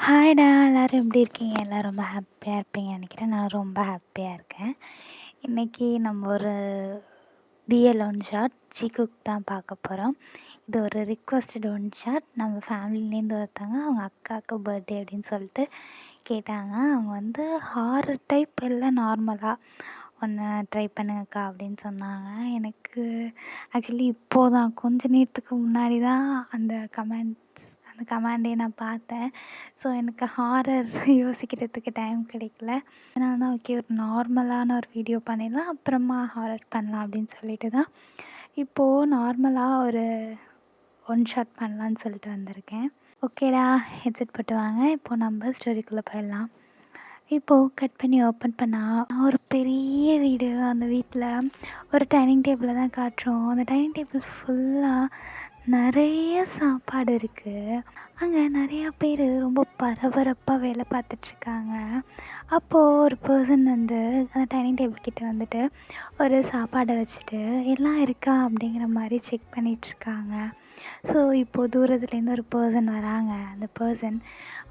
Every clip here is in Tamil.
ஹாய்டா! எல்லாரும் எப்படி இருக்கீங்க? எல்லாம் ரொம்ப ஹாப்பியா இருப்பீங்கன்னு நெனைக்கிறேன். நான் ரொம்ப ஹாப்பியா இருக்கேன். இன்னைக்கு நம்ம ஒரு பிஎல் ஒன் ஷாட் சீக்குக் தான் பார்க்க போறோம். இது ஒரு ரிக்வெஸ்டட் ஒன் ஷாட். நம்ம ஃபேமிலிலேருந்து ஒருத்தவங்க அவங்க அக்காவுக்கு பர்த்டே அப்படின்னு சொல்லிட்டு கேட்டாங்க. அவங்க வந்து ஹாரர் டைப் இல்ல நார்மலா ஒன்று ட்ரை பண்ணுங்கக்கா அப்படின்னு சொன்னாங்க. எனக்கு ஆக்சுவலி இப்போதான் கொஞ்ச நேரத்துக்கு முன்னாடி தான் அந்த கமெண்டே நான் பார்த்தேன். ஸோ எனக்கு ஹாரர் யோசிக்கிறதுக்கு டைம் கிடைக்கல. அதனால தான் ஓகே ஒரு நார்மலான ஒரு வீடியோ பண்ணிடலாம். அப்புறமா ஹாரர் பண்ணலாம் அப்படின்னு சொல்லிட்டு தான் இப்போது நார்மலாக ஒரு ஒன் ஷாட் பண்ணலான்னு சொல்லிட்டு வந்திருக்கேன். ஓகேடா, ஹெட்செட் போட்டு வாங்க. இப்போது நம்ம ஸ்டோரிக்குள்ளே போயிடலாம். இப்போது கட் பண்ணி ஓப்பன் பண்ணால் ஒரு பெரிய வீடு. அந்த வீட்டில் ஒரு டைனிங் டேபிளை தான் காட்டுறோம். அந்த டைனிங் டேபிள் ஃபுல்லாக நிறைய சாப்பாடு இருக்குது. அங்கே நிறையா பேர் ரொம்ப பரபரப்பாக வேலை பார்த்துட்ருக்காங்க. அப்போது ஒரு பர்சன் வந்து அந்த டைனிங் டேபிள் கிட்ட வந்துட்டு ஒரு சாப்பாடை வச்சுட்டு எல்லாம் இருக்கா அப்படிங்கிற மாதிரி செக் பண்ணிகிட்ருக்காங்க. ஸோ இப்போது தூரத்துலேருந்து ஒரு பர்சன் வராங்க. அந்த பர்சன்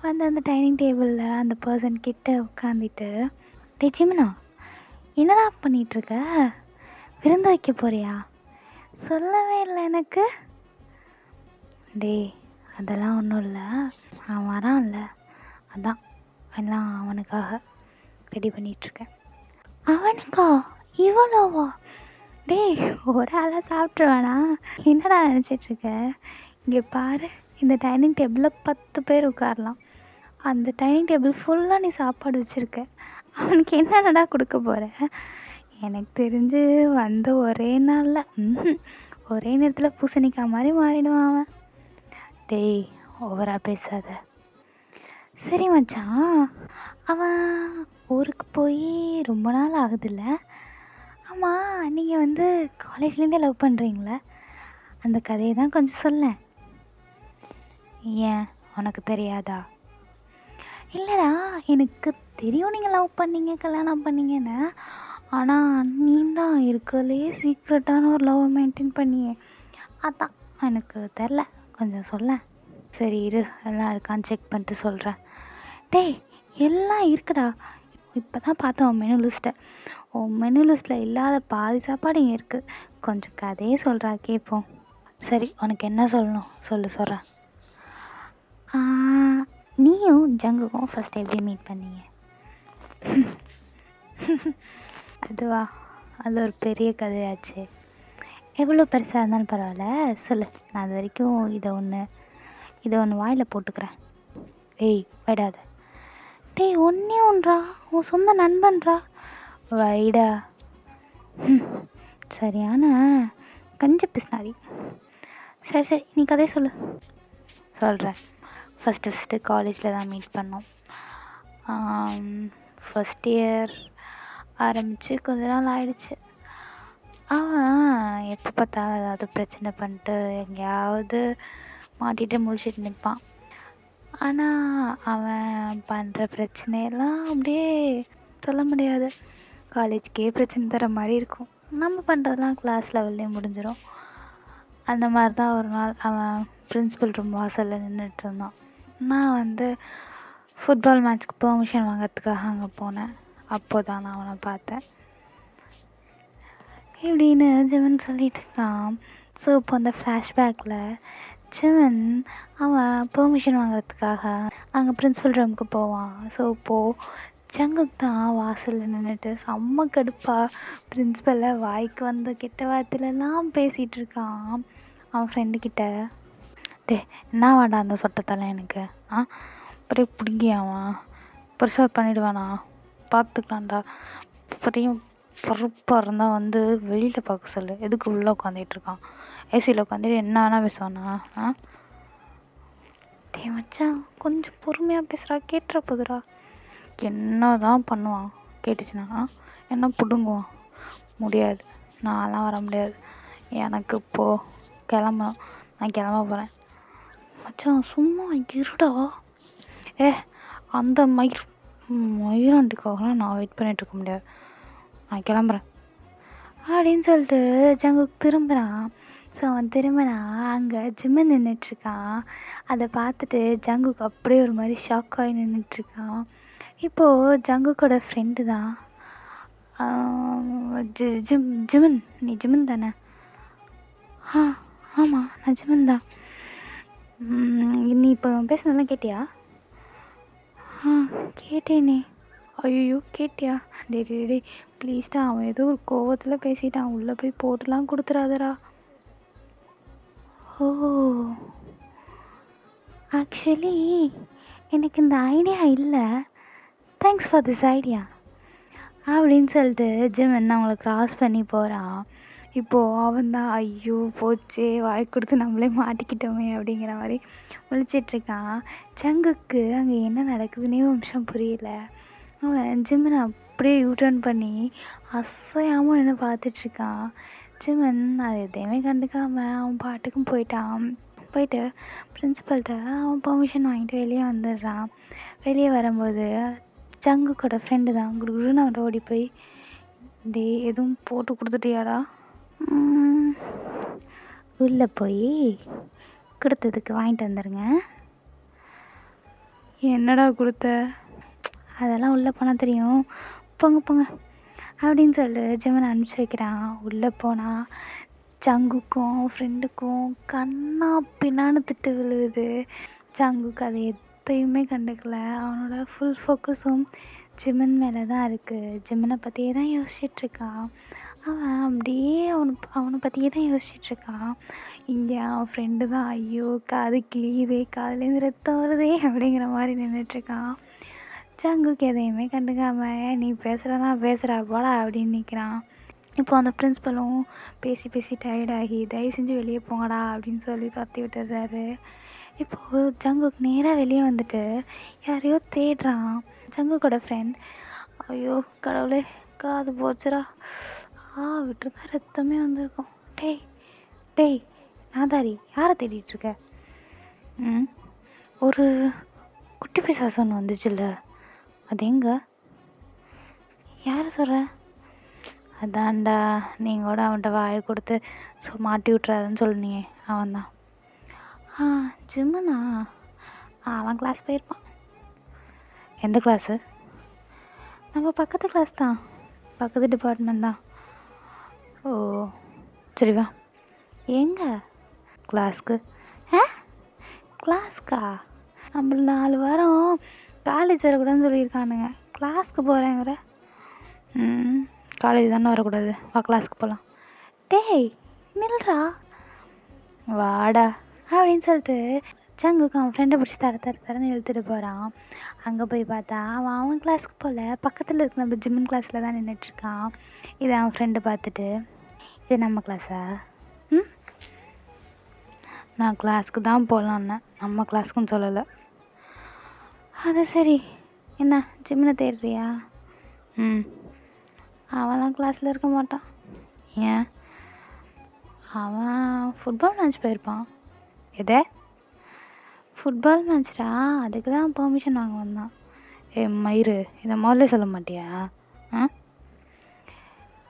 வந்து அந்த டைனிங் டேபிளில் அந்த பர்சன் கிட்ட உட்காந்துட்டு, டேய் ஜிமினா, என்னடா பண்ணிகிட்ருக்க? விருந்து வைக்க போறியா? சொல்லவே இல்லை எனக்கு. டேய் அதெல்லாம் ஒன்றும் இல்லை, அவன் வரான்ல அதான் எல்லாம் அவனுக்காக ரெடி பண்ணிகிட்ருக்கேன். அவனுக்கா? இவ்வளோவா? டேய் ஒரு ஆளாக சாப்பிட்ருவானா? என்னடா நினச்சிட்ருக்க? இங்கே பாரு, இந்த டைனிங் டேபிளில் 10 பேர் உட்காரலாம். அந்த டைனிங் டேபிள் ஃபுல்லாக நீ சாப்பாடு வச்சுருக்க. அவனுக்கு என்னென்னடா கொடுக்க போகிற? எனக்கு தெரிஞ்சு வந்த ஒரே நாளில் ஒரே நேரத்தில் பூசணிக்காய் மாதிரி மாறிடுவான் அவன். டேய் ஓவராக பேசாத. சரி மச்சான், அவன் ஊருக்கு போய் ரொம்ப நாள் ஆகுதுல்ல? ஆமாம், நீங்கள் வந்து காலேஜ்லேருந்தே லவ் பண்ணுறீங்களே, அந்த கதையை தான் கொஞ்சம் சொல்லேன். ஏன் உனக்கு தெரியாதா? இல்லைடா, எனக்கு தெரியும் நீங்கள் லவ் பண்ணீங்க, கல்யாணம் பண்ணீங்கன்னு. ஆனால் நீ தான் இருக்கலே சீக்ரெட்டான ஒரு லவ் மெயின்டைன் பண்ணியே, அதான் எனக்கு தெரில, கொஞ்சம் சொல்லேன். சரி இரு, எல்லாம் இருக்கான்னு செக் பண்ணிட்டு சொல்கிறேன். டேய் எல்லாம் இருக்குடா, இப்போ தான் பார்த்தேன் உன் மெனு லிஸ்ட்டை. உன் மெனு லிஸ்ட்டில் இல்லாத பாதி சாப்பாடு இங்கே இருக்குது. கொஞ்சம் கதையே சொல்கிறா கேட்போம். சரி உனக்கு என்ன சொல்லணும் சொல்லு, சொல்கிறேன். நீயும் ஜங்குக்கும் ஃபஸ்ட் எப்படி மீட் பண்ணீங்க? அதுவா, அது ஒரு பெரிய கதையாச்சு. எவ்வளோ பெருசாக இருந்தாலும் பரவாயில்ல சொல்லு, நான் அது வரைக்கும் இதை ஒன்று வாயில் போட்டுக்கிறேன். ஏய் வைடாத. டேய் ஒன்றே ஒன்றா, உன் சொந்த நண்பன்றா, வைடா. சரியான கஞ்சி பிஸ்னாரி. சரி சரி நீ கதையை சொல்லு. சொல்கிறேன். ஃபஸ்ட்டு காலேஜில் தான் மீட் பண்ணோம். ஃபஸ்ட் இயர் ஆரம்பித்து கொஞ்ச நாள் ஆயிடுச்சு. அவன் எப்போ பார்த்தாலும் ஏதாவது பிரச்சனை பண்ணிட்டு எங்கேயாவது மாட்டிகிட்டு முடிச்சுட்டு நிற்பான். ஆனால் அவன் பண்ணுற பிரச்சனையெல்லாம் அப்படியே சொல்ல முடியாது, காலேஜுக்கே பிரச்சனை தர மாதிரி இருக்கும். நம்ம பண்ணுறதெல்லாம் கிளாஸ் லெவல்லே முடிஞ்சிடும். அந்த மாதிரி தான் ஒரு நாள் அவன் பிரின்சிபல் ரூம் வாசலில் நின்றுட்டு இருந்தான். நான் வந்து ஃபுட்பால் மேட்ச்க்கு பெர்மிஷன் வாங்கிறதுக்காக அங்கே போனேன். அப்போ தான் நான் அவனை பார்த்தேன். இப்படின்னு ஜெவன் சொல்லிட்டு இருக்கான். ஸோ இப்போ அந்த ஃப்ளாஷ்பேக்கில் ஜெவன் அவன் பெர்மிஷன் வாங்குறதுக்காக அங்கே பிரின்சிபல் ரூமுக்கு போவான். ஸோ இப்போது ஜங்குக்கு தான் வாசலில் நின்றுட்டு செம்ம கடுப்பாக பிரின்சிபலை வாய்க்கு வந்த கெட்ட வார்த்தையிலலாம் பேசிகிட்டு இருக்கான் அவன் ஃப்ரெண்டுக்கிட்ட. டே என்ன வாடா அந்த சொட்டத்தலை எனக்கு அப்படியே பிடிங்கியாவான், பெருசாக பண்ணிவிடுவானா, பார்த்துக்கலாம்டா. அப்படியும் பருப்பாக இருந்தால் வந்து வெளியில் பார்க்க சொல்லு, எதுக்கு உள்ளே உட்காந்துட்டு இருக்கான்? ஏசியில் உட்காந்துட்டு என்ன வேணால் பேசுவானா? டே மச்சான் கொஞ்சம் பொறுமையாக பேசுகிறா, கேட்டுற போதுடா. என்ன தான் பண்ணுவான் கேட்டுச்சுன்னா? என்ன பிடுங்குவான்? முடியாது, நான்லாம் வர முடியாது, எனக்கு இப்போது கிளம்பணும், நான் கிளம்ப போகிறேன். மச்சான் சும்மா இருடா. அந்த மயிராண்டிக்காகலாம் நான் வெயிட் பண்ணிகிட்ருக்க முடியாது, நான் கிளம்புறேன் அப்படின்னு சொல்லிட்டு ஜங்குக்கு திரும்புகிறான். ஸோ அவன் திரும்பினா அங்கே ஜிம்மன் நின்றுட்டுருக்கான். அதை பார்த்துட்டு ஜங்குக் அப்படியே ஒரு மாதிரி ஷாக் ஆகி நின்றுட்டுருக்கான். இப்போது ஜங்குக்கோட ஃப்ரெண்டு தான் ஜிமன். நீ ஜிமன் தானே? ஆ ஆமாம், நான் ஜிமன் தான். நீ இப்போ பேசுனதெல்லாம் கேட்டியா? ஆ கேட்டேனே. ஐயோ கேட்டியா? டே ப்ளீஸ்டா, அவன் ஏதோ ஒரு கோவத்தில் பேசிட்டான், உள்ளே போய் போட்டுலாம் கொடுத்துறாதடா. ஓ, ஆக்சுவலி எனக்கு இந்த ஐடியா இல்லை. தேங்க்ஸ் ஃபார் திஸ் ஐடியா அப்படின்னு சொல்லிட்டு ஜிமன் அவங்கள க்ராஸ் பண்ணி போகிறான். இப்போது அவன் தான் ஐயோ போச்சே, வாய் கொடுத்து நம்மளே மாட்டிக்கிட்டோமே அப்படிங்கிற மாதிரி முழிச்சிட்ருக்கான். ஜங்குக்கு அங்கே என்ன நடக்குதுன்னே ஒரு நிமிஷம் புரியல. அவன் ஜிம்மனை அப்படியே யூட்டர்ன் பண்ணி அசையாமல் என்ன பார்த்துட்ருக்கான். ஜிம்மன் அது எதையுமே கண்டுக்காமல் அவன் பாட்டுக்கும் போயிட்டு பிரின்ஸிபல்கிட்ட அவன் பெர்மிஷன் வாங்கிட்டு வெளியே வந்துடுறான். வெளியே வரும்போது ஜங்குக்கோட ஃப்ரெண்டு தான் குருன்னு அவன்கிட்ட ஓடி போய், டே எதுவும் போட்டு கொடுத்துட்டியாடா? உள்ளே போய் கொடுத்ததுக்கு வாங்கிட்டு வந்துடுங்க. என்னடா கொடுத்த? அதெல்லாம் உள்ளே போனால் தெரியும், போங்க அப்படின்னு சொல்லிட்டு ஜிம்மன் அனுப்பிச்சி வைக்கிறான். உள்ளே போனால் ஜங்குக்கும் ஃப்ரெண்டுக்கும் கண்ணா பின்னான்னு திட்டு விழுகுது. ஜங்குக்கு அதை எதையுமே கண்டுக்கல. அவனோட ஃபுல் ஃபோக்கஸும் ஜிம்மன் மேலே தான் இருக்குது. ஜிம்மனை பற்றியே தான் யோசிச்சிட்ருக்கான். அவன் அப்படியே அவனை பற்றியே தான் யோசிச்சிட்ருக்கான். இங்கே அவன் ஃப்ரெண்டு தான் ஐயோ காது கிளியுதே, காதுலேருந்து ரத்தம் வருதே அப்படிங்கிற மாதிரி நின்றுட்டுருக்கான். ஜங்குக்கு எதையுமே கண்டுக்காம, நீ பேசுகிறனா பேசுகிறா போடா அப்படின்னு நிற்கிறான். இப்போ அந்த பிரின்ஸிபலும் பேசி டயர்டாகி தயவு செஞ்சு வெளியே போங்கடா அப்படின்னு சொல்லி துரத்தி விட்டுறாரு. இப்போது ஜங்குக்கு நேராக வெளியே வந்துட்டு யாரையோ தேடுறான். ஜங்குக்கோட ஃப்ரெண்ட், ஐயோ கடவுளே காது போச்சுடா, விட்டுருந்தா ரத்தமே வந்திருக்கும். டேய் நாதாரி, யாரை தேடிட்டுருக்க? ஒரு குட்டி பிசாசு ஒன்று வந்துச்சுல்ல, அது எங்க? யாரை சொல்கிற? அதான்டா, நீங்கள் கூட அவன்கிட்ட வாயை கொடுத்து மாட்டி விட்றாருன்னு சொல்லுனீங்க, அவன் தான். ஜிம்மனா? அவன் கிளாஸ் போயிருப்பான். எந்த கிளாஸு? நம்ம பக்கத்து கிளாஸ் தான், பக்கத்து டிபார்ட்மெண்ட் தான். ஓ சரி வா. எங்கே? கிளாஸ்க்கு. கிளாஸ்க்கா? நம்மள 4 வாரம் காலேஜ் வரக்கூடாதுன்னு சொல்லியிருக்கானுங்க, கிளாஸ்க்கு போகிறேங்கிற? காலேஜ் தானே வரக்கூடாது, வா கிளாஸ்க்கு போகலாம். டேய் நில்றா, வாடா அப்படின்னு சொல்லிட்டு ஜங்குக்கு அவன் ஃப்ரெண்டை பிடிச்சி தரன்னு இழுத்துட்டு போகிறான். அங்கே போய் பார்த்தா அவன் கிளாஸ்க்கு போகல, பக்கத்தில் இருக்க நம்ம ஜிம்மன் கிளாஸில் தான் நின்றுட்டுருக்கான். இதை அவன் ஃப்ரெண்டு பார்த்துட்டு, இது நம்ம கிளாஸா? நான் கிளாஸ்க்கு தான் போகலான்னு, நம்ம கிளாஸ்க்குன்னு சொல்லலை. அது சரி, என்ன ஜிம்மனை தேடுறியா? அவன்லாம் கிளாஸில் இருக்க மாட்டான். ஏன்? அவன் ஃபுட்பால் மேட்ச் போயிருப்பான். எதை? ஃபுட்பால் மேட்ச்டா, அதுக்கு தான் பெர்மிஷன் வாங்க வந்தான். மயிறு, இதை முதல்ல சொல்ல மாட்டியா?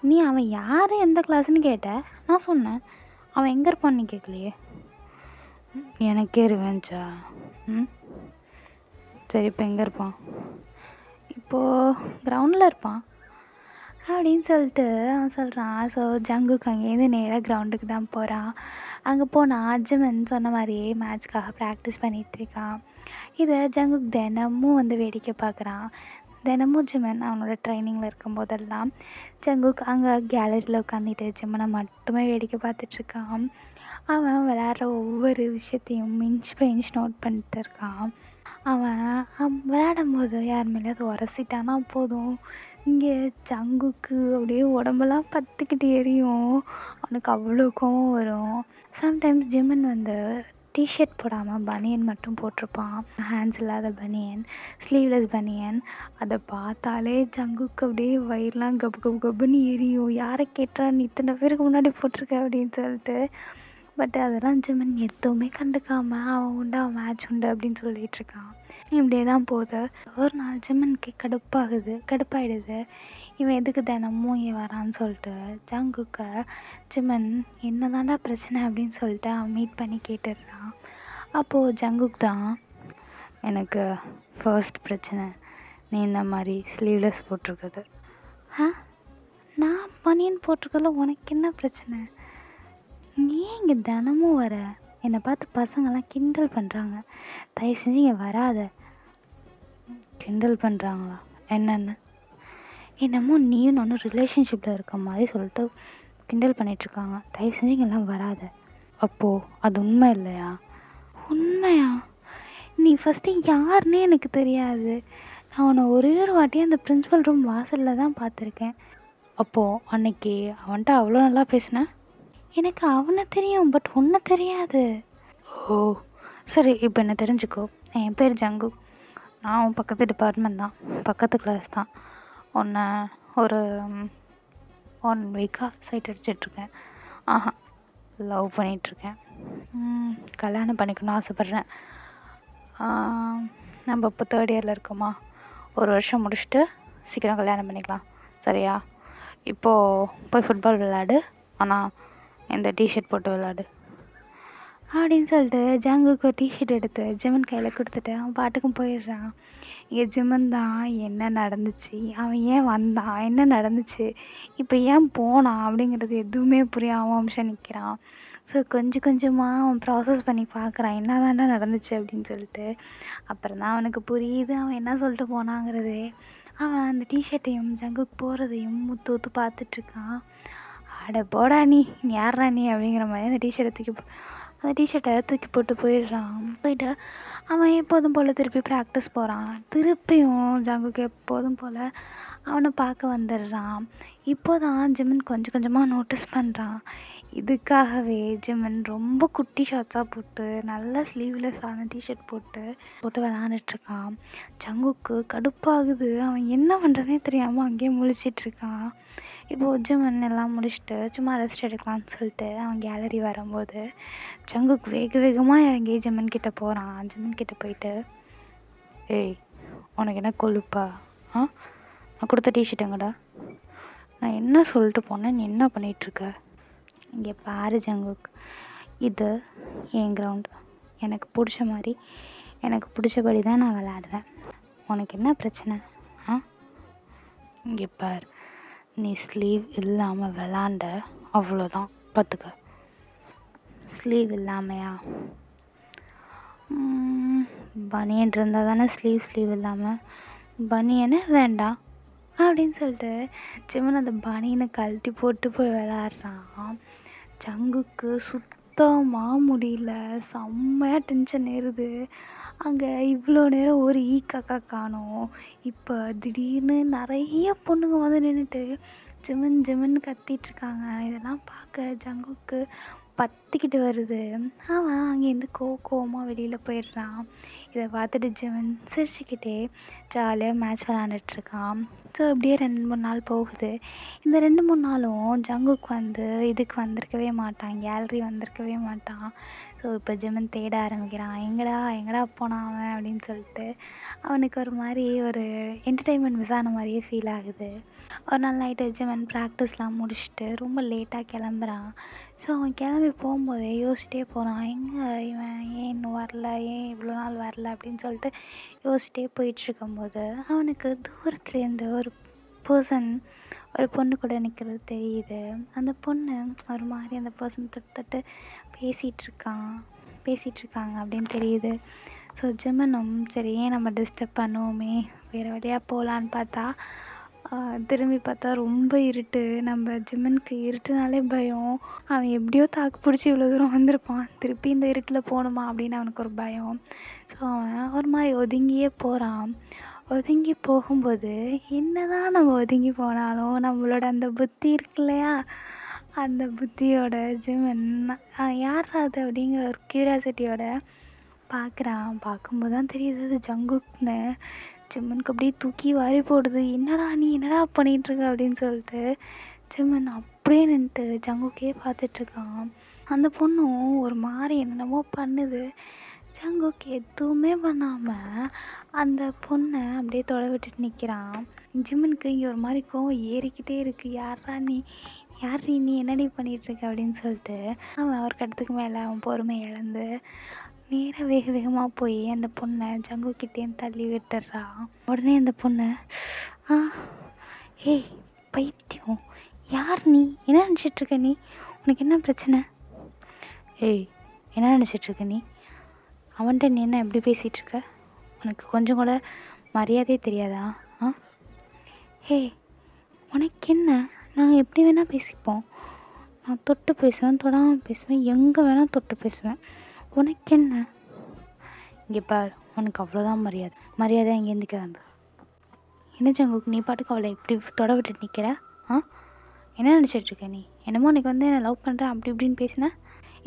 நீ அவன் யார் எந்த கிளாஸ்ன்னு கேட்ட, நான் சொன்னேன். அவன் எங்கே இருப்பான்னு நீ கேட்கலையே. எனக்கே ரிவெஞ்சா? சரி இப்போ எங்கே இருப்பான்? இப்போது கிரவுண்டில் இருப்பான் அப்படின்னு சொல்லிட்டு அவன் சொல்கிறான். ஸோ ஜங்குக்கு அங்கேருந்து நேராக கிரவுண்டுக்கு தான் போகிறான். அங்கே போனால் ஜிம்மன் சொன்ன மாதிரியே மேட்ச்க்காக ப்ராக்டிஸ் பண்ணிகிட்ருக்கான். இதை ஜங்குக்கு தினமும் வந்து வேடிக்கை பார்க்குறான். தினமும் ஜிம்மன் அவனோட ட்ரைனிங்கில் இருக்கும் போதெல்லாம் ஜங்குக்கு அங்கே கேலரியில் உட்காந்துட்டு ஜிம்மனை மட்டுமே வேடிக்கை பார்த்துட்ருக்கான். அவன் விளையாடுற ஒவ்வொரு விஷயத்தையும் இன்ச் நோட் பண்ணிட்டு இருக்கான். அவன் விளையாடும் போது யார் மேலேயாவது உரசிட்டானா போதும், இங்கே ஜங்குக்கு அப்படியே உடம்பெல்லாம் பற்றிக்கிட்டு எரியும். அவனுக்கு அவ்வளோ கோவம் வரும். சம்டைம்ஸ் ஜிம்மன் வந்து டிஷர்ட் போடாமல் பனியன் மட்டும் போட்டிருப்பான், ஹேண்ட்ஸ் இல்லாத பனியன், ஸ்லீவ்லெஸ் பனியன். அதை பார்த்தாலே ஜங்குக்கு அப்படியே வயிறுலாம் கப்புன்னு எரியும். யாரை கேட்டா நீ இத்தனை பேருக்கு முன்னாடி போட்டிருக்க அப்படின்னு சொல்லிட்டு. பட் அதெல்லாம் ஜிம்மன் எதுவுமே கண்டுக்காமல் அவன் உண்டு, அவன் மேட்ச் உண்டு அப்படின்னு சொல்லிகிட்ருக்கான். இப்படியே தான் போகுது. ஒரு நாள் ஜிமினுக்கு கடுப்பாயிடுது. இவன் எதுக்கு தினமும் இங்கே வரான்னு சொல்லிட்டு ஜங்குக்கை ஜிமின் என்னதான்டா பிரச்சனை அப்படின்னு சொல்லிட்டு அவன் மீட் பண்ணி கேட்டுடுறான். அப்போது ஜங்குக் தான், எனக்கு ஃபர்ஸ்ட் பிரச்சனை நீ இந்த மாதிரி ஸ்லீவ்லெஸ் போட்டிருக்குது. நான் பனியன் போட்டிருக்கல, உனக்கு என்ன பிரச்சனை? நீ இங்கே தினமும் வர, என்னை பார்த்து பசங்கள்லாம் கிண்டல் பண்ணுறாங்க, தயவு செஞ்சு இங்கே வராத. கிண்டல் பண்ணுறாங்களா? என்னென்னு? என்னமோ நீயும் நானும் ரிலேஷன்ஷிப்பில் இருக்க மாதிரி சொல்லிட்டு கிண்டல் பண்ணிகிட்ருக்காங்க, தயவு செஞ்சு இங்கெல்லாம் வராத. அப்போது அது உண்மை இல்லையா? உண்மையா? நீ ஃபஸ்ட்டு யாருன்னே எனக்கு தெரியாது. நான் உன்னை ஒரே ஒரு வாட்டி அந்த பிரின்ஸிபல் ரூம் வாசலில் தான் பார்த்துருக்கேன். அப்போது அன்னைக்கு அவன்கிட்ட அவ்வளோ நல்லா பேசினேன். எனக்கு அவனை தெரியும், பட் உன்னை தெரியாது. ஓ சரி, இப்போ என்ன தெரிஞ்சுக்கோ. என் பேர் ஜங்கு. நான் உன் பக்கத்து டிபார்ட்மெண்ட் தான், பக்கத்து கிளாஸ் தான். உன்னை ஒரு 1 வீக்காக சைட் அடிச்சிட்ருக்கேன். லவ் பண்ணிகிட்ருக்கேன். கல்யாணம் பண்ணிக்கணும்னு ஆசைப்பட்றேன். நம்ம இப்போ 3rd இயரில் இருக்கோமா, 1 வருஷம் முடிச்சுட்டு சீக்கிரம் கல்யாணம் பண்ணிக்கலாம், சரியா? இப்போது போய் ஃபுட்பால் விளையாடு, ஆனால் இந்த டிஷர்ட் போட்டு விளையாடு அப்படின்னு சொல்லிட்டு ஜங்குக்கு ஒரு டிஷர்ட் எடுத்து ஜிமன் கையில் கொடுத்துட்டு அவன் பாட்டுக்கும் போயிடுறான். இங்கே ஜிமன் தான் என்ன நடந்துச்சு, அவன் ஏன் வந்தான், என்ன நடந்துச்சு, இப்போ ஏன் போனான் அப்படிங்கிறது எதுவுமே புரியாமல் அம்சம் நிற்கிறான். ஸோ கொஞ்சம் கொஞ்சமாக அவன் ப்ராசஸ் பண்ணி பார்க்குறான் என்ன தாண்டா நடந்துச்சு அப்படின்னு சொல்லிட்டு. அப்புறம் தான் அவனுக்கு புரியுது அவன் என்ன சொல்லிட்டு போனாங்கிறது. அவன் அந்த டிஷர்ட்டையும் ஜங்குக்கு போகிறதையும் ஊத்து பார்த்துட்ருக்கான். அட போடா நீ யாரா நீ அப்படிங்கிற மாதிரி அந்த டிஷர்ட்டை தூக்கி போட்டு போயிட்டு அவன் எப்போதும் போல் திருப்பி ப்ராக்டிஸ் போகிறான். திருப்பியும் ஜங்குக்கு எப்போதும் போல் அவனை பார்க்க வந்துடுறான். இப்போ தான் ஜிமன் கொஞ்சம் கொஞ்சமாக நோட்டீஸ் பண்ணுறான். இதுக்காகவே ஜிமன் ரொம்ப குட்டி ஷார்ட்ஸாக போட்டு நல்லா ஸ்லீவ்லெஸ்ஸான டிஷர்ட் போட்டு விளாண்டுட்ருக்கான். ஜங்குக்கு கடுப்பாகுது. அவன் என்ன பண்ணுறதுனே தெரியாமல் அங்கேயே முழிச்சிட்ருக்கான். இப்போது ஜிமன் எல்லாம் முடிச்சுட்டு சும்மா ரெஸ்ட் எடுக்கலான்னு சொல்லிட்டு அவன் கேலரி வரும்போது ஜங்குக்கு வேகமாக இறங்கி ஜிமன் கிட்டே போகிறான். ஜிமன் கிட்டே போயிட்டு, ஏய் உனக்கு என்ன கொழுப்பா? நான் கொடுத்த டிஷர்ட் எங்கடா? நான் என்ன சொல்லிட்டு போனேன், நீ என்ன பண்ணிகிட்ருக்க? இங்கே பாரு ஜங்குக், இது என் கிரவுண்டு, எனக்கு பிடிச்ச மாதிரி எனக்கு பிடிச்சபடி தான் நான் விளையாடுவேன். உனக்கு என்ன பிரச்சனை? இங்கே பார், நீ ஸ்லீவ் இல்லாமல் விளாண்ட அவ்வளோதான், பார்த்துக்க. ஸ்லீவ் இல்லாமையா? பனியன் இருந்தால் தானே ஸ்லீவ் இல்லாமல். பனியனே வேண்டாம் அப்படின்னு சொல்லிட்டு ஜிமன் அந்த பனியனை கழட்டி போட்டு போய் விளாட்றான். ஜங்குக்கு சுத்தமாக முடியல, செம்மையாக டென்ஷன் ஏறுது. அங்கே இவ்வளோ நேரம் ஒரு காக்கா காணோம். இப்போ திடீர்னு நிறைய பொண்ணுங்க வந்து நின்றுட்டு ஜிமன் கத்திகிட்ருக்காங்க. இதெல்லாம் பார்க்க ஜங்குக்கு பற்றிக்கிட்டு வருது. அவன் அங்கேருந்து கோவமாக வெளியில் போயிடுறான். இதை பார்த்துட்டு ஜிமன் சிரிச்சுக்கிட்டே ஜாலியாக மேட்ச் விளாண்டுட்ருக்கான். ஸோ அப்படியே 2-3 நாள் போகுது. இந்த 2-3 நாளும் ஜங்குக்கு வந்து இதுக்கு வந்திருக்கவே மாட்டான், கேலரி வந்திருக்கவே மாட்டான். ஸோ இப்போ ஜிமன் தேட ஆரம்பிக்கிறான். எங்கடா போனான் அவன் அப்படின்னு சொல்லிட்டு. அவனுக்கு ஒரு மாதிரி ஒரு என்டர்டெயின்மெண்ட் மிஸ் ஆன மாதிரியே ஃபீல் ஆகுது. ஒரு நாள் நைட்டு ஜிமன் ப்ராக்டிஸ்லாம் முடிச்சுட்டு ரொம்ப லேட்டாக கிளம்புறான். ஸோ அவன் கிளம்பி போகும்போதே யோசிச்சிட்டே போகிறான், எங்கே இவன் ஏன் இன்னும் வரல, ஏன் இவ்வளோ நாள் வரல அப்படின்னு சொல்லிட்டு யோசிச்சிட்டே போயிட்டுருக்கும்போது அவனுக்கு தூரத்துலேருந்து ஒரு பொண்ணு கூட நிற்கிறது தெரியுது. அந்த பொண்ணு ஒரு மாதிரி அந்த பர்சன் தொட்டு பேசிகிட்ருக்காங்க அப்படின்னு தெரியுது. ஸோ ஜிமனும் சரி ஏன் நம்ம டிஸ்டர்ப் பண்ணுவோமே, வேறு வழியாக போகலான்னு பார்த்தா திரும்பி பார்த்தா ரொம்ப இருட்டு. நம்ம ஜிமனுக்கு இருட்டுனாலே பயம். அவன் எப்படியோ தாக்கு பிடிச்சி இவ்வளோ தூரம் வந்திருப்பான், திருப்பி இந்த இருட்டில் போகணுமா அப்படின்னு அவனுக்கு ஒரு பயம். ஸோ அவன் ஒரு மாதிரி ஒதுங்கியே போகிறான். ஒதுங்கி போகும்போது என்னதான் நம்ம ஒதுங்கி போனாலும் நம்மளோட அந்த புத்தி இருக்கு இல்லையா, அந்த புத்தியோட ஜிமன் யார் அது அப்படிங்கிற ஒரு க்யூரியாசிட்டியோட பார்க்குறான். பார்க்கும்போது தான் தெரியுது அது ஜங்குக்னு. ஜிமனுக்கு அப்படியே தூக்கி வாரி போடுது. என்னடா பண்ணிகிட்ருக்க அப்படின்னு சொல்லிட்டு ஜிமன் அப்படியே நின்றுட்டு ஜங்குக்கே பார்த்துட்ருக்கான். அந்த பொண்ணும் ஒரு மாதிரி என்னென்னமோ பண்ணுது. ஜங்குக் எதுவுமே பண்ணாமல் அந்த பொண்ணை அப்படியே தொலை விட்டுட்டு நிற்கிறான். ஜிமினுக்கு இங்கே ஒரு மாதிரி கோவம் ஏறிக்கிட்டே இருக்கு. யாரா நீ, யார் நீ என்னடி பண்ணிகிட்ருக்க அப்படின்னு சொல்லிட்டு அவன் ஒரு கட்டத்துக்கு மேலே அவன் பொறுமை இழந்து நேராக வேக வேகமாக போய் அந்த பொண்ணை ஜங்குக்கிட்டேன்னு தள்ளி விட்டுறான். உடனே அந்த பொண்ணு ஏய் பைத்தியம், யார் நீ, என்ன நினச்சிட்ருக்க நீ, உனக்கு என்ன பிரச்சனை, ஏய் என்ன நினச்சிட்ருக்க நீ, அவன்கிட்ட நீ என்ன எப்படி பேசிகிட்ருக்க, உனக்கு கொஞ்சம் கூட மரியாதையே தெரியாதா? ஏய் உனக்கு என்ன, நான் எப்படி வேணால் பேசிப்போம், நான் தொட்டு பேசுவேன், தொடாமல் பேசுவேன், எங்கே வேணால் தொட்டு பேசுவேன், உனக்கு என்ன, இங்கே பார் உனக்கு அவ்வளோதான் மரியாதை, மரியாதை இங்கேருந்து கிளம்பு. என்ன ஜங்குக்கு நீ பாட்டுக்கு அவளை இப்படி தொட விட்டுட்டு நிற்கிற? என்ன நினச்சிட்ருக்க நீ, என்னமோ உனக்கு வந்து என்ன லவ் பண்ணுறேன் அப்படி இப்படின்னு பேசினேன்,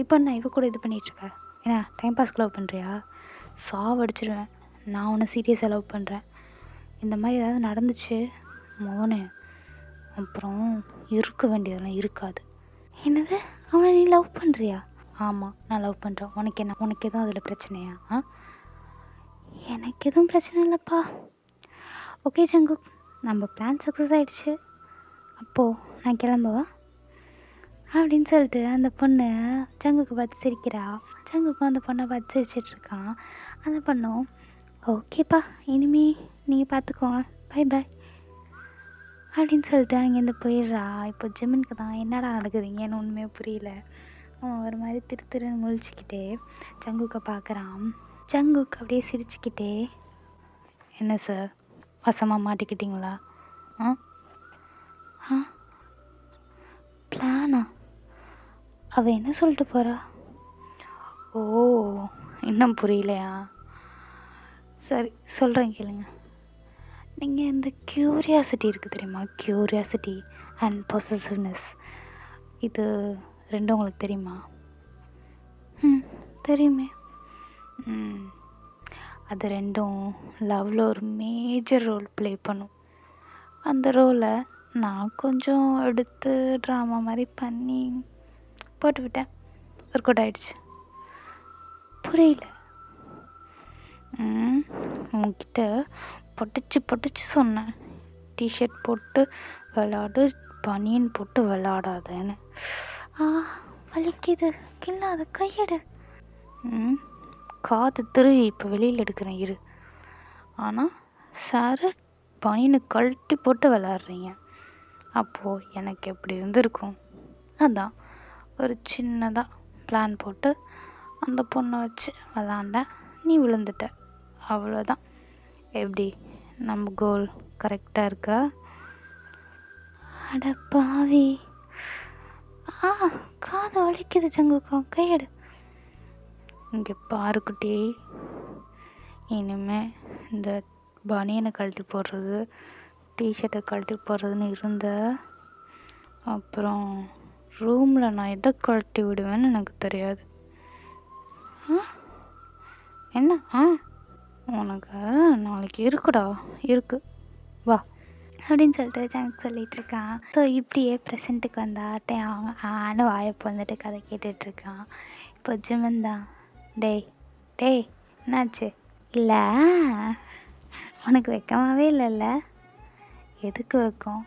இப்போ நான் இவ கூட இது பண்ணிகிட்ருக்க, ஏன்னா டைம் பாஸ்க்கு லவ் பண்ணுறியா, சாவடிச்சிடுவேன், நான் உன்னை சீரியஸாக லவ் பண்ணுறேன், இந்த மாதிரி ஏதாவது நடந்துச்சு மோனே அப்புறம் இருக்க வேண்டியதெல்லாம் இருக்காது. என்னது, அவனை நீ லவ் பண்ணுறியா? ஆமாம் நான் லவ் பண்ணுறேன், உனக்கு என்ன, உனக்கு எதுவும் அதில் பிரச்சனையா? எனக்கு எதுவும் பிரச்சனை இல்லைப்பா. ஓகே ஜங்குக், நம்ம பிளான் சக்ஸஸ் ஆகிடுச்சு, அப்போது நான் கிளம்பவா அப்படின்னு சொல்லிட்டு அந்த பொண்ணு ஜங்குக்கு பார்த்து சிரிக்கிறா. ஜங்குக்கும் அந்த பொண்ணை பார்த்து சிரிச்சிட்ருக்கான். அந்த பொண்ணும் ஓகேப்பா இனிமே நீங்கள் பார்த்துக்கோங்க, பை பாய் அப்படின்னு சொல்லிட்டு அங்கேருந்து போயிடுறா. இப்போ ஜிமினுக்கு தான் என்னடா நடக்குதுங்கன்னு ஒன்றுமே புரியல. அவன் ஒரு மாதிரி திருன்னு முழிச்சிக்கிட்டே ஜங்குக்கை பார்க்குறான். ஜங்குக் அப்படியே சிரிச்சுக்கிட்டே, என்ன சார் வசமாக மாட்டிக்கிட்டீங்களா? பிளானா? அவள் என்ன சொல்லிட்டு போகிறா? ஓ இன்னும் புரியலையா? சரி சொல்கிறேன் கேளுங்க. நீங்கள் இந்த க்யூரியாசிட்டி இருக்குது தெரியுமா, க்யூரியாசிட்டி அண்ட் பொசசிவ்னஸ், இது ரெண்டும் உங்களுக்கு தெரியுமா? தெரியுமே. அது ரெண்டும் லவ்வில் ஒரு மேஜர் ரோல் ப்ளே பண்ணும். அந்த ரோலை நான் கொஞ்சம் எடுத்து ட்ராமா மாதிரி பண்ணி போட்டுவிட்டேன், ஒர்க் அவுட் ஆகிடுச்சு. புரியல? உங்ககிட்ட பொட்டிச்சு சொன்னேன், டிஷர்ட் போட்டு விளாடு, பனியன் போட்டு விளாடாதேன்னு. வலிக்குது, கில்லாத கையெடு. காது திருவி இப்போ வெளியில் எடுக்கிறேன் இரு. ஆனால் சார் பனியனை கழட்டி போட்டு விளாட்றீங்க, அப்போது எனக்கு எப்படி இருந்திருக்கும்? அதான் ஒரு சின்னதாக பிளான் போட்டு அந்த பொண்ணை வச்சு விளாண்டேன், நீ விழுந்துட்ட, அவ்வளோதான். எப்படி நம்ம கோல் கரெக்டாக இருக்கா? அட பாவி, காது வலிக்குது ஜங்குக்கா, கையெடு. இங்கே பாரு குட்டி, இனிமேல் இந்த பனியனை கழட்டி போடுறது, டிஷர்ட்டை கழட்டி போடுறதுன்னு இருந்த அப்புறம் ரூமில் நான் எதை கழட்டி விடுவேன்னு எனக்கு தெரியாது. என்ன உனக்கு நாளைக்கு இருக்குடா, இருக்கு வா அப்படின்னு சொல்லிட்டு ஜங்க் சொல்லிகிட்ருக்கான். ஸோ இப்படியே ப்ரெசண்ட்டுக்கு வந்தாட்டே அவங்க ஆனு வாயப்போ வந்துட்டு கதை கேட்டுட்ருக்கான். இப்போ ஜிமன் தான், டேய் என்னாச்சு? இல்லை உனக்கு வெக்கமாகவே இல்லைல்ல? எதுக்கு வெக்கம்?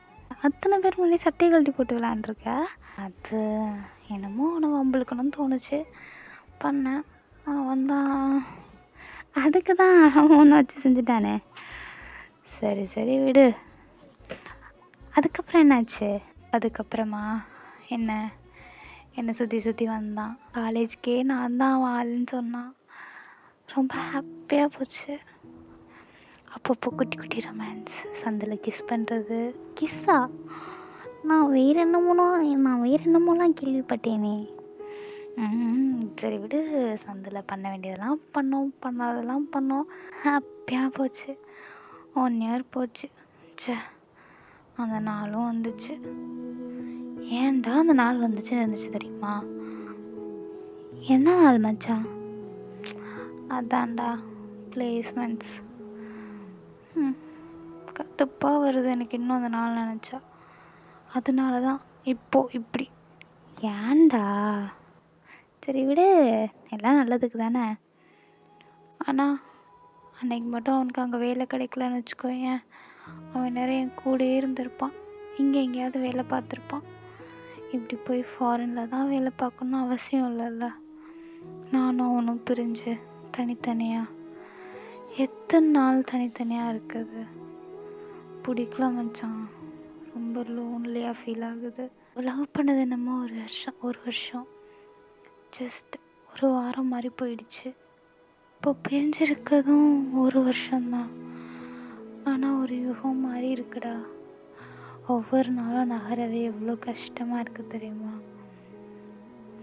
அத்தனை பேர் முன்னாடி சட்டையை கழட்டி போட்டு விளாண்டுருக்க. அது என்னமோ அவனை வம்பளுக்கணும்னு தோணுச்சு, பண்ணேன். அவன் தான் அதுக்கு தான் அவன் ஒன்று வச்சு செஞ்சுட்டானே. சரி விடு. அதுக்கப்புறம் என்னாச்சு? அதுக்கப்புறமா என்னை சுற்றி வந்தான். காலேஜ்க்கே நான் தான் வாழுன்னு சொன்னான். ரொம்ப ஹாப்பியாக போச்சு. அப்பப்போ குட்டி ரொமான்ஸ், சந்தில் கிஸ் பண்ணுறது. கிஸ்ஸா? நான் வேறு என்னமோலாம் கேள்விப்பட்டேனே. சரி விடு, சந்தில் பண்ண வேண்டியதெல்லாம் பண்ணோம், பண்ணாததெல்லாம் பண்ணோம். ஹாப்பியாக போச்சு. 1 year போச்சு. அந்த நாளும் வந்துச்சு. ஏன்டா அந்த நாள் இருந்துச்சு தெரியுமா? என்ன நாள் மச்சான்? அதான்டா பிளேஸ்மெண்ட்ஸ். கடுப்பாக வருது எனக்கு இன்னும் அந்த நாள் நினச்சா. அதனால தான் இப்படி. ஏன்டா? சரி விடு, எல்லாம் நல்லதுக்கு தானே. ஆனால் அன்னைக்கு மட்டும் அவனுக்கு அங்கே வேலை கிடைக்கலன்னு வச்சுக்கோயேன், அவன் நேரம் என் கூடயே இருந்திருப்பான். இங்கே எங்கேயாவது வேலை பார்த்துருப்பான். இப்படி போய் ஃபாரினில் தான் வேலை பார்க்கணுன்னு அவசியம் இல்லைல்ல. நானும் அவனும் பிரிஞ்சு தனித்தனியாக எத்தனை நாள் தனித்தனியாக இருக்குது. பிடிக்கல மச்சான். ரொம்ப லோன்லியாக ஃபீல் ஆகுது. லவ் பண்ணது என்னமோ ஒரு வருஷம் ஜஸ்ட் ஒரு வாரம் மாதிரி போயிடுச்சு. இப்போ பிரிஞ்சிருக்கிறதும் ஒரு வருஷம்தான். ஆனால் ஒரு யுகம் மாதிரி இருக்குடா. ஒவ்வொரு நாளும் நகரவே எவ்வளோ கஷ்டமாக இருக்குது தெரியுமா?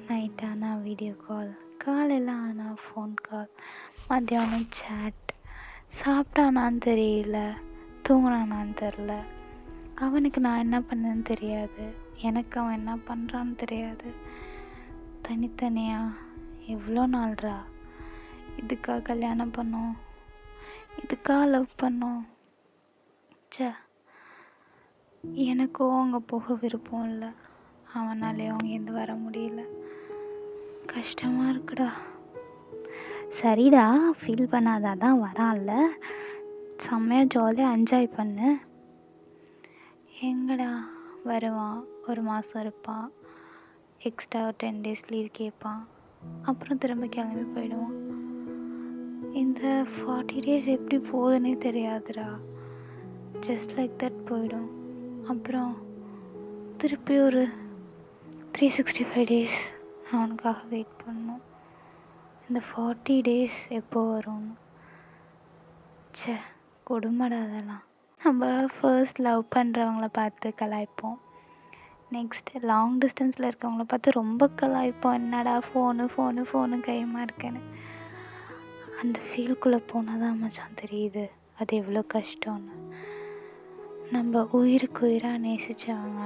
நைட் ஆனால் வீடியோ கால், காலையில் ஆனால் ஃபோன் கால், மத்தியானம் சேட், சாப்பிட்டானான்னு தெரியல, தூங்கினானான்னு தெரில. அவனுக்கு நான் என்ன பண்ணேன்னு தெரியாது, எனக்கு அவன் என்ன பண்ணுறான்னு தெரியாது. தனித்தனியாக எவ்வளோ நாள்ரா? இதுக்காக கல்யாணம் பண்ணோம், இதுக்காக லவ் பண்ணோம். சே, எனக்கும் அங்கே போக விருப்பம் இல்லை. அவனாலேயும் அங்கேருந்து வர முடியல. கஷ்டமாக இருக்குடா. சரிடா, ஃபீல் பண்ணாத, தான் வரான்ல, செம்மையாக ஜாலியாக என்ஜாய் பண்ணு. எங்கடா வருவான், ஒரு மாதம் இருப்பான், எக்ஸ்ட்ரா 10 days லீவ் கேட்பான், அப்புறம் திரும்ப கிளம்பி போயிடுவான். இந்த 40 days எப்படி போகுதுன்னே தெரியாதுடா. ஜஸ்ட் லைக் தட் போயிடும். அப்புறம் திருப்பி ஒரு 365 days அவனுக்காக வெயிட் பண்ணணும். இந்த 40 days எப்போ வரும்? சே, கொடுமைடா அதெல்லாம். நம்ம ஃபர்ஸ்ட் லவ் பண்ணுறவங்கள பார்த்து கலாய்ப்போம். நெக்ஸ்ட்டு லாங் டிஸ்டன்ஸில் இருக்கவங்கள பார்த்து ரொம்ப கலாய்ப்போம். என்னடா ஃபோனு கையமாக இருக்கேன்னு. அந்த ஃபீல்குள்ளே போனால் தான் மச்சான் தெரியுது அது எவ்வளோ கஷ்டம்னு. நம்ம உயிருக்கு உயிராக நேசித்தவங்க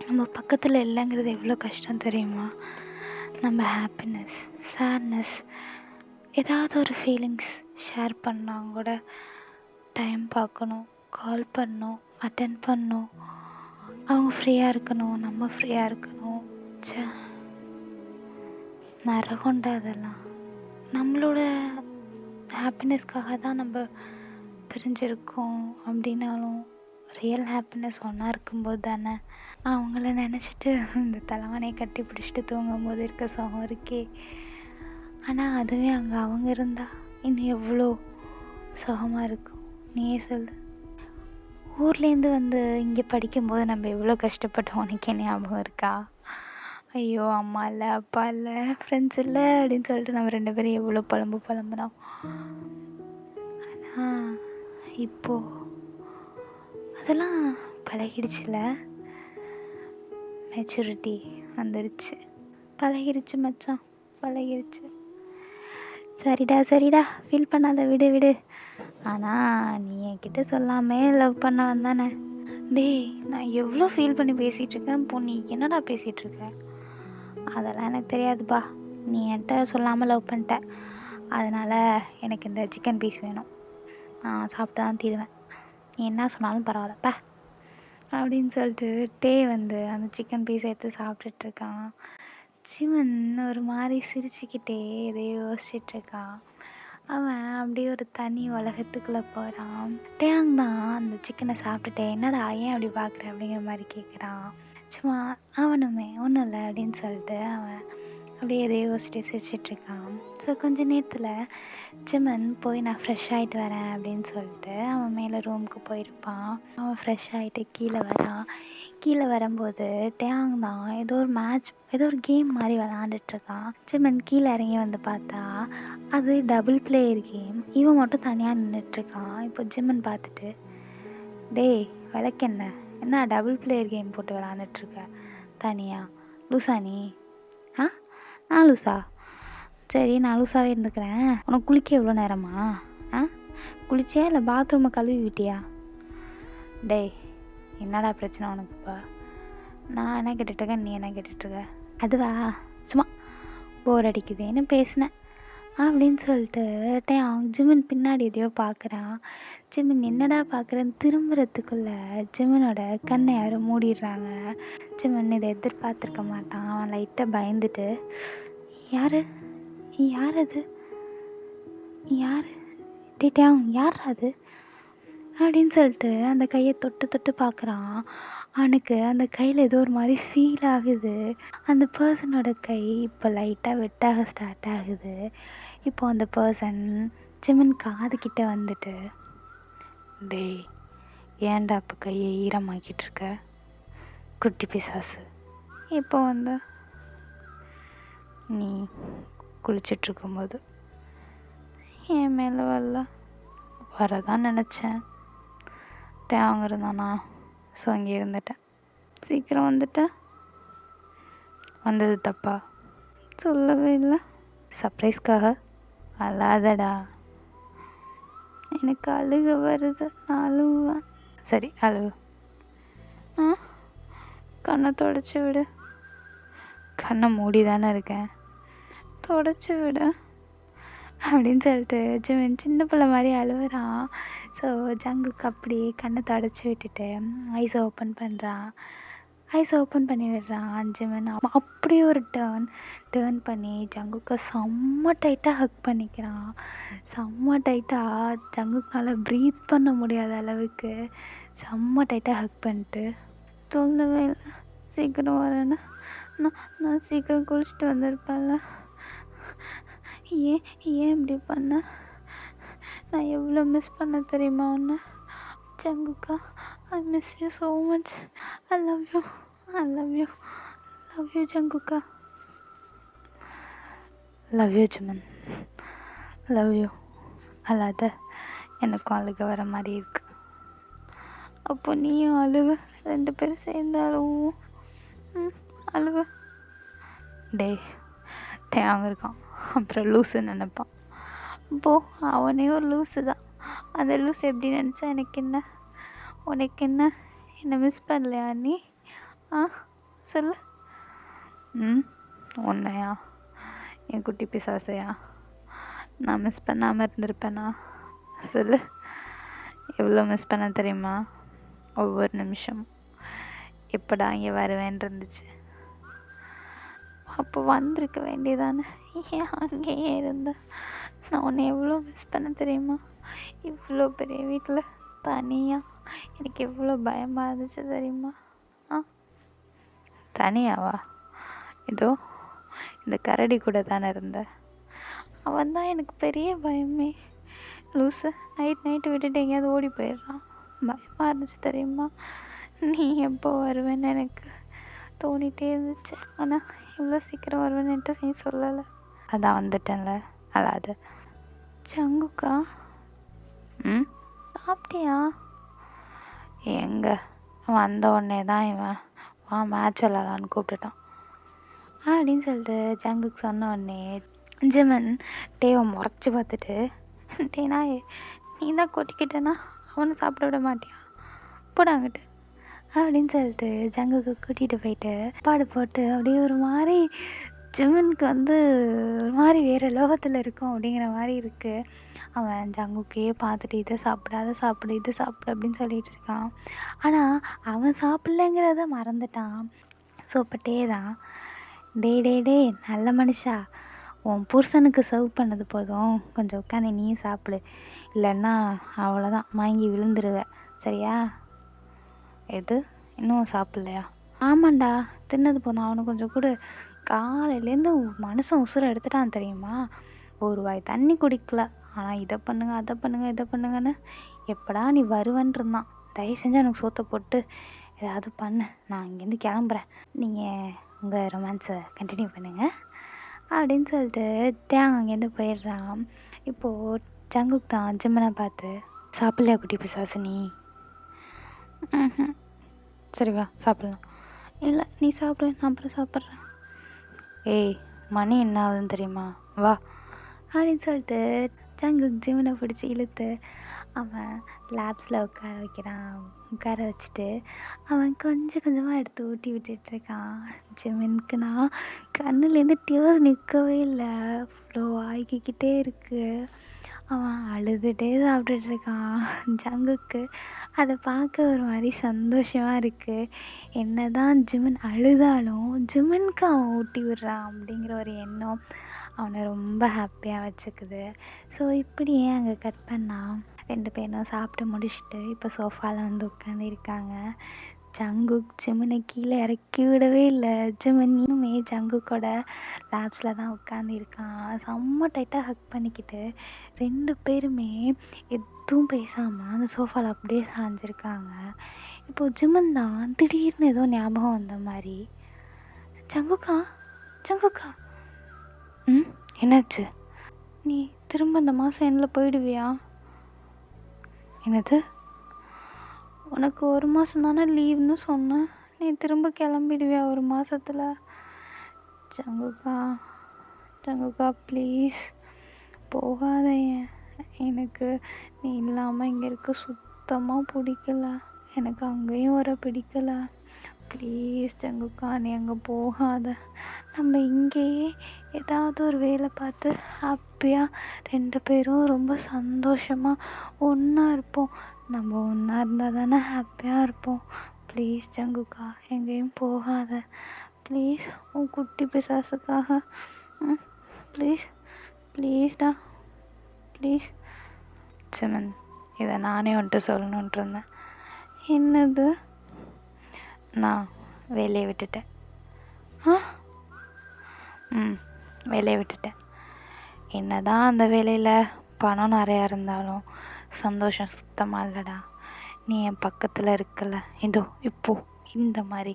நம்ம பக்கத்தில் இல்லைங்கிறது எவ்வளோ கஷ்டம் தெரியுமா? நம்ம ஹாப்பினஸ், சேட்னஸ், ஏதாவது ஒரு ஃபீலிங்ஸ் ஷேர் பண்ணால் கூட டைம் பார்க்கணும், கால் பண்ணணும், அட்டென்ட் பண்ணணும். அவங்க ஃப்ரீயாக இருக்கணும், நம்ம ஃப்ரீயாக இருக்கணும். சே, நரகம்டா அதெல்லாம். நம்மளோட ஹாப்பினஸ்க்காக தான் நம்ம பிரிஞ்சிருக்கோம் அப்படின்னாலும் ரியல் ஹாப்பினஸ் ஒன்றா இருக்கும்போது தானே. அவங்கள நினச்சிட்டு இந்த தலைவனையை கட்டி பிடிச்சிட்டு தூங்கும்போது இருக்க சுகம் இருக்கே. ஆனால் அதுவே அங்கே அவங்க இருந்தால் இன்னும் எவ்வளோ சுகமாக இருக்கும். நீயே சொல்லு. ஊர்லேருந்து வந்து இங்கே படிக்கும்போது நம்ம எவ்வளோ கஷ்டப்பட்டோம், உனக்கே ஞாபகம் இருக்கா? ஐயோ, அம்மா இல்லை, அப்பா இல்லை, ஃப்ரெண்ட்ஸ் இல்லை அப்படின்னு சொல்லிட்டு நம்ம 2 பேரும் எவ்வளோ புலம்புனோம். ஆனால் இப்போது அதெல்லாம் பழகிடுச்சுல. மெச்சூரிட்டி வந்துடுச்சு. பழகிடுச்சு மச்சான், பழகிடுச்சு. சரிடா, ஃபீல் பண்ணாத, விடு. ஆனால் நீ என்கிட்ட சொல்லாமே லவ் பண்ண வந்தானே. டேய், நான் எவ்வளோ ஃபீல் பண்ணி பேசிகிட்ருக்கேன். இப்போ நீ என்னடா பேசிகிட்ருக்க? அதெல்லாம் எனக்கு தெரியாதுப்பா. நீ என்கிட்ட சொல்லாமல் லவ் பண்ணிட்ட, அதனால் எனக்கு இந்த சிக்கன் பீஸ் வேணும். நான் சாப்பிட்டு தான் தீருவேன். நீ என்ன சொன்னாலும் பரவாயில்லப்பா அப்படின்னு சொல்லிட்டு வந்து அந்த சிக்கன் பீஸ் எடுத்து சாப்பிட்டுட்ருக்கான். சிவன் ஒரு மாதிரி சிரிச்சுக்கிட்டே எதையோ யோசிச்சுட்ருக்கான். அவன் அப்படியே ஒரு தனி உலகத்துக்குள்ளே போகிறான். டேங் தான் அந்த சிக்கனை சாப்பிட்டுட்டே, என்னடா ஏன் அப்படி பார்க்குற அப்படிங்கிற மாதிரி கேட்குறான். சும்மா அவனுமே ஒன்றும் இல்லை அப்படின்னு சொல்லிட்டு அவன் அப்படியே எதையோ யோசிச்சுட்டு சிரிச்சிட்ருக்கான். ஸோ கொஞ்ச நேரத்தில் ஜிமன் போய் நான் ஃப்ரெஷ் ஆகிட்டு வரேன் அப்படின்னு சொல்லிட்டு அவன் மேலே ரூமுக்கு போயிருப்பான். அவன் ஃப்ரெஷ் ஆகிட்டு கீழே வரான். கீழே வரும்போது டேங் தான் ஏதோ ஒரு கேம் மாதிரி விளாண்டுட்ருக்கான். ஜிமன் கீழே இறங்கி வந்து பார்த்தா அது டபுள் பிளேயர் கேம். இவன் மட்டும் தனியாக நின்றுட்டுருக்கான். இப்போ ஜிமன் பார்த்துட்டு, டேய் என்ன டபுள் பிளேயர் கேம் போட்டு விளாண்டுட்ருக்க தனியாக? லூசா நீ? நான் லூசா? சரி, நான் லூசாகவே இருந்துக்கிறேன். உனக்கு குளிக்க எவ்வளோ நேரமா? குளிச்சியா இல்லை பாத்ரூமை கழுவி விட்டியா? டேய், என்னடா பிரச்சனை உனக்குப்பா? நான் என்ன கேட்டுட்ருக்கேன், நீ என்ன கேட்டுட்ருக்க? அதுவா, சும்மா போர் அடிக்குதுன்னு பேசினேன் அப்படின்னு சொல்லிட்டு அவன் ஜிமன் பின்னாடி எதையோ பார்க்குறான். ஜிமன் என்னடா பார்க்குறேன்னு திரும்புறதுக்குள்ளே ஜிமனோட கண்ணை யாரும் மூடிடுறாங்க. ஜிமன் இதை எதிர்பார்த்துருக்க மாட்டான். அவன் லைட்டாக பயந்துட்டு, யார் அது? யார்? டேய் யார் அது அப்படின்னு சொல்லிட்டு அந்த கையை தொட்டு தொட்டு பார்க்குறான். அவனுக்கு அந்த கையில் ஏதோ ஒரு மாதிரி ஃபீல் ஆகுது. அந்த பர்சனோட கை இப்போ லைட்டாக வெட்டாக ஸ்டார்ட் ஆகுது. இப்போ அந்த பர்சன் ஜிமின் காதுகிட்ட வந்துட்டு, டேய் ஏன்டா இப்போ கையை ஈரமாக்கிட்டு இருக்க குட்டி பிசாசு, இப்போ வந்து நீ குளிச்சிட்ருக்கும்போது என் மேலே வரதான் நினச்சேன். தேவங்க இருந்தானா, ஸோ அங்கே இருந்துட்டேன். சீக்கிரம் வந்துட்டேன். வந்தது தப்பா? சொல்லவே இல்லை. சர்ப்ரைஸ்க்காக அழாதடா. எனக்கு அழுக வருது, நான் அழுவேன். சரி அழுவு. கண்ணை தொடச்சி விடு. கண்ணை மூடி தானே இருக்கேன், தொடச்சி விடு அப்படின்னு சொல்லிட்டு ஜிமின் சின்ன பிள்ளை மாதிரி அழுவுறான். ஸோ ஜங்குக்கு அப்படியே கண்ணை தொடச்சி விட்டுட்டு ஐஸை ஓப்பன் பண்ணுறான். ஐஸை ஓப்பன் பண்ணி விடுறான். ஜிமின் அப்படியே ஒரு டேர்ன் பண்ணி ஜங்குக்கை செம்ம டைட்டாக ஹக் பண்ணிக்கிறான். செம்ம டைட்டாக, ஜங்குக்குனால ப்ரீத் பண்ண முடியாத அளவுக்கு செம்ம டைட்டாக ஹக் பண்ணிட்டு, சொல்லவே இல்லை சீக்கிரம் வரேன்னு. நான் சீக்கிரம் குளிச்சுட்டு வந்திருப்பேன்ல, ஏன் இப்படி பண்ண? நான் எவ்வளோ மிஸ் பண்ண தெரியுமா உன்னை ஜங்குக்கா. I miss you so much. I love you ஜங்குக்கா. Love you Jimin, love you. அல்லாத எனக்கும் அழுக வர மாதிரி இருக்கு. அப்போ நீயும் அழுவ, 2 பேரும் சேர்ந்து அழுவோம். அழுவ. டேய் தேவங்க இருக்கான், அப்புறம் லூஸுன்னு நினைப்பான். போ, அவனே ஒரு லூஸு தான். அந்த லூஸ் எப்படி நினச்சா எனக்கு என்ன? உனக்கு என்ன? என்னை மிஸ் பண்ணலையா நீ? சொல்லு. உன்னையா, என் குட்டி பிசாசையா நான் மிஸ் பண்ணாமல் இருந்திருப்பேனா? சொல்லு. எவ்வளோ மிஸ் பண்ண தெரியுமா? ஒவ்வொரு நிமிஷமும் எப்படா இங்கே வருவேன் இருந்துச்சு. அப்போ வந்திருக்க வேண்டியதானே, ஏன் அங்கேயே இருந்த? நான் உன்னை எவ்வளோ மிஸ் பண்ண தெரியுமா? இவ்வளோ பெரிய வீட்டில் தனியாக எனக்கு எவ்வளோ பயமாக இருந்துச்சு தெரியுமா? தனியாவா? இதோ இந்த கரடி கூட தானே இருந்த. அவன் தான் எனக்கு பெரிய பயமே. லூஸு நைட்டு விட்டுட்டு எங்கேயாவது ஓடி போயிடுறான். பயமாக இருந்துச்சு தெரியுமா? நீ எப்போ வருவேன்னு எனக்கு தோணிகிட்டே இருந்துச்சு. ஆனால் இவ்வளோ சீக்கிரம் வருவேன்னுட்டு நீ சொல்லலை. அதான் வந்துட்டேன்ல, அதாவது ஜங்குக்கா. சாப்பிட்டியா? எங்கே வந்த உடனே தான் இவன் வா மேட்ச் விளாட்லான்னு கூப்பிட்டுட்டான் அப்படின்னு சொல்லிட்டு ஜங்குக்கு சொன்ன உடனே ஜிமின் டேவை முறைச்சி பார்த்துட்டு, டேனா நீ தான் கொட்டிக்கிட்டேன்னா அவனை சாப்பிட விட மாட்டியா, போடாங்கிட்டு அப்படின்னு சொல்லிட்டு ஜங்குக்கு கூட்டிகிட்டு போயிட்டு பாடு போட்டு அப்படியே ஒரு மாதிரி ஜிமினுக்கு ஒரு மாதிரி வேறு லோகத்தில் இருக்கும் அப்படிங்கிற மாதிரி இருக்குது. அவன் ஜங்குக்கே பார்த்துட்டு இதை சாப்பிடு இது சாப்பிடு அப்படின்னு சொல்லிட்டு இருக்கான். ஆனால் அவன் சாப்பிட்லங்கிறத மறந்துட்டான். ஸோ பட்டே தான், டே நல்ல மனுஷா, உன் புருஷனுக்கு சர்வ் பண்ணது போதும், கொஞ்சம் உட்காந்து நீயும் சாப்பிடு, இல்லைன்னா அவ்வளோதான் மயங்கி விழுந்துருவேன், சரியா? எது இன்னும் சாப்பிட்லையா? ஆமாண்டா, தின்னது போதும், அவனுக்கு கொஞ்சம் கூட. காலையிலேருந்து மனுஷன் உசுரை எடுத்துட்டான் தெரியுமா? ஒரு வாய் தண்ணி குடிக்கல. ஆனால் இதை பண்ணுங்க இதை பண்ணுங்கன்னு எப்படா நீ வருவன்னு இருந்தான். தயவு செஞ்சு எனக்கு சோத்தை போட்டு ஏதாவது பண்ணு, நான் இங்கேருந்து கிளம்புறேன், நீங்கள் உங்கள் ரொமான்ஸை கண்டினியூ பண்ணுங்கள் அப்படின்னு சொல்லிட்டு தேங்க அங்கேருந்து போயிடுறான். இப்போது ஜங்குக்கு தான் ஜிம்மனை பார்த்து, சாப்பிட்லையா குட்டி பிசாசு நீ? சரி வா சாப்பிட்லாம். இல்லை நீ சாப்பிடு, நான் அப்புறம் சாப்பிட்றேன். ஏய் மணி என்ன ஆகுதுன்னு தெரியுமா, வா அப்படின்னு சொல்லிட்டு ஜங்குக்கு ஜிம்மனை பிடிச்சி இழுத்து அவன் லேப்ஸில் உட்கார வச்சுட்டு அவன் கொஞ்சம் கொஞ்சமாக எடுத்து ஊட்டி விட்டுட்ருக்கான். ஜிமினுக்குன்னா கண்ணுலேருந்து டியர்ஸ் நிற்கவே இல்லை, ஃப்ளோ ஆகிக்கிட்டே இருக்குது. அவன் அழுதுகிட்டே சாப்பிட்டுட்ருக்கான். ஜங்குக்கு அதை பார்க்க ஒரு மாதிரி சந்தோஷமாக இருக்குது. என்ன தான் ஜிமின் அழுதாலும் ஜிமினுக்கு அவன் ஊட்டி விடுறான் அப்படிங்கிற ஒரு எண்ணம் அவனை ரொம்ப ஹாப்பியாக வச்சுக்குது. ஸோ இப்படியே அங்கே கட் பண்ணால் 2 பேரும் சாப்பிட்டு முடிச்சுட்டு இப்போ சோஃபாவில் வந்து உட்காந்துருக்காங்க. ஜங்குக் ஜிமினை கீழே இறக்கி விடவே இல்லை. ஜிமின் இன்னுமே ஜங்குக்கோட லேப்ஸில் தான் உட்காந்துருக்கான். செம்ம டைட்டாக ஹக் பண்ணிக்கிட்டு 2 பேருமே எதுவும் பேசாமல் அந்த சோஃபாவில் அப்படியே சாஞ்சிருக்காங்க. இப்போது ஜிமின் தான் திடீர்னு ஏதோ ஞாபகம் வந்த மாதிரி, ஜங்குக்கா ஜங்குக்கா என்னாச்சு? நீ திரும்ப இந்த மாதம் எண்ணில் போயிடுவியா? என்னது? உனக்கு 1 மாதம் தானே லீவ்னு சொன்னேன், நீ திரும்ப கிளம்பிடுவியா 1 மாதத்தில்? ஜங்குக்கா ஜங்குக்கா ப்ளீஸ் போகாத. எனக்கு நீ இல்லாமல் இங்கே இருக்க சுத்தமாக பிடிக்கல. எனக்கு அங்கேயும் வர பிடிக்கல. ப்ளீஸ் ஜங்குக்கா நீ அங்கே போகாத. நம்ம இங்கேயே ஏதாவது ஒரு வேலை பார்த்து ஹாப்பியாக 2 பேரும் ரொம்ப சந்தோஷமாக ஒன்றா இருப்போம். நம்ம ஒன்றா இருந்தால் தானே ஹாப்பியாக இருப்போம். ப்ளீஸ் ஜங்குக்கா எங்கேயும் போகாத. ப்ளீஸ் உன் குட்டி பிசாசுக்காக. ப்ளீஸ் ப்ளீஸ்டா ப்ளீஸ். ஜிமின், இதை நானே வந்துட்டு சொல்லணுன்ட்டு இருந்தேன். என்னது? நான் வேலையை விட்டுட்டேன். வேலையை விட்டுட்டேன். என்னதான் அந்த வேலையில் பணம் நிறையா இருந்தாலும் சந்தோஷம் சுத்தமாக இல்லைடா. நீ என் பக்கத்தில் இருக்கல, இதோ இப்போ இந்த மாதிரி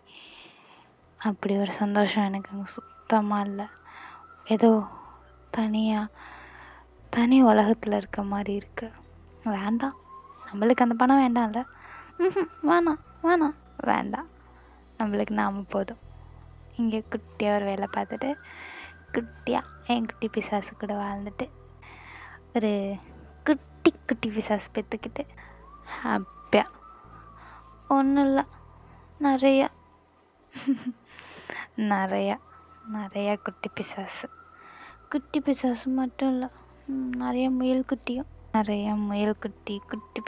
அப்படி ஒரு சந்தோஷம் எனக்கு அங்கே சுத்தமாக இல்லை. ஏதோ தனி உலகத்தில் இருக்க மாதிரி இருக்கு. வேண்டாம், நம்மளுக்கு அந்த பணம் வேண்டாம்ல. வேணாம் வேண்டாம், நம்மளுக்கு நாம போதும். இங்கே குட்டியாக ஒரு வேலை பார்த்துட்டு குட்டியாக என் குட்டி பிசாசு கூட வாழ்ந்துட்டு ஒரு குட்டி பிசாசு பெற்றுக்கிட்டு ஹாப்பியாக ஒன்றும் இல்லை, நிறையா குட்டி பிசாசு மட்டும் இல்லை, நிறைய முயல் குட்டி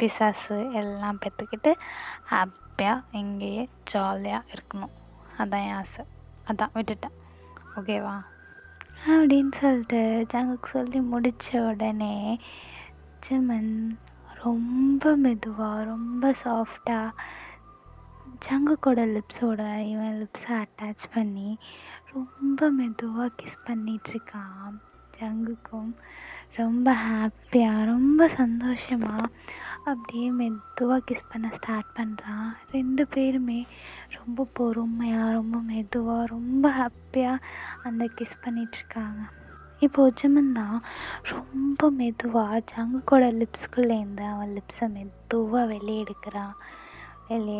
பிசாசு எல்லாம் பெற்றுக்கிட்டு ஹாப்பியாக இங்கேயே ஜாலியாக இருக்கணும். அதான் என் ஆசை. அதான் விட்டுட்டேன். ஓகேவா அப்படின்னு சொல்லிட்டு ஜங்குக்கு சொல்லி முடித்த உடனே ஜிமின் ரொம்ப மெதுவாக ரொம்ப சாஃப்டாக ஜங்குக்கோட லிப்ஸோட இவன் லிப்ஸை அட்டாச் பண்ணி ரொம்ப மெதுவாக கிஸ் பண்ணிகிட்ருக்கான். ஜங்குக்கும் ரொம்ப ஹாப்பியாக ரொம்ப சந்தோஷமாக அப்படியே மெதுவாக கிஸ் பண்ண ஸ்டார்ட் பண்ணுறான். 2 பேருமே ரொம்ப பொறுமையாக ரொம்ப மெதுவாக ரொம்ப ஹாப்பியாக அந்த கிஸ் பண்ணிகிட்ருக்காங்க. இப்போது ஜிமின் தான் ரொம்ப மெதுவாக ஜங்குக்கோட லிப்ஸ்குள்ளேருந்து அவன் லிப்ஸை மெதுவாக வெளியே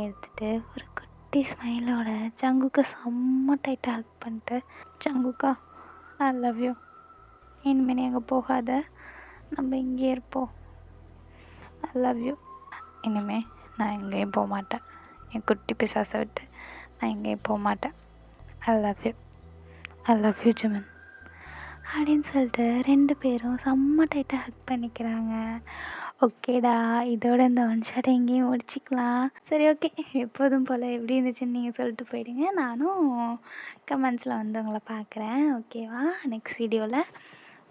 எடுத்துட்டு ஒரு குட்டி ஸ்மைலோட ஜங்குக்கை செம்ம டைட்டாக ஹக் பண்ணிட்டு, ஜங்குக்கா ஐ லவ் யூ. இனிமேல் நீ அங்கே போகாத, நம்ம இங்கே இருப்போம். ஐ லவ் யூ. இனிமேல் நான் எங்கேயும் போக மாட்டேன். என் குட்டி பிசாசை விட்டு நான் எங்கேயும் போக மாட்டேன். ஐ லவ் யூ ஜிமின் அப்படின்னு சொல்லிட்டு 2 பேரும் செம்ம டைட்டாக ஹக் பண்ணிக்கிறாங்க. ஓகேடா, இதோட இந்த ஒன் ஷாட் எங்கேயும் முடிச்சிக்கலாம். சரி, ஓகே. எப்போதும் போல் எப்படி இருந்துச்சுன்னு நீங்கள் சொல்லிட்டு போயிடுங்க. நானும் கமெண்ட்ஸில் வந்து உங்களை பார்க்குறேன். ஓகேவா? நெக்ஸ்ட் வீடியோவில்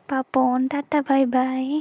பார்ப்போம். டாட்டா, பாய் பாய்.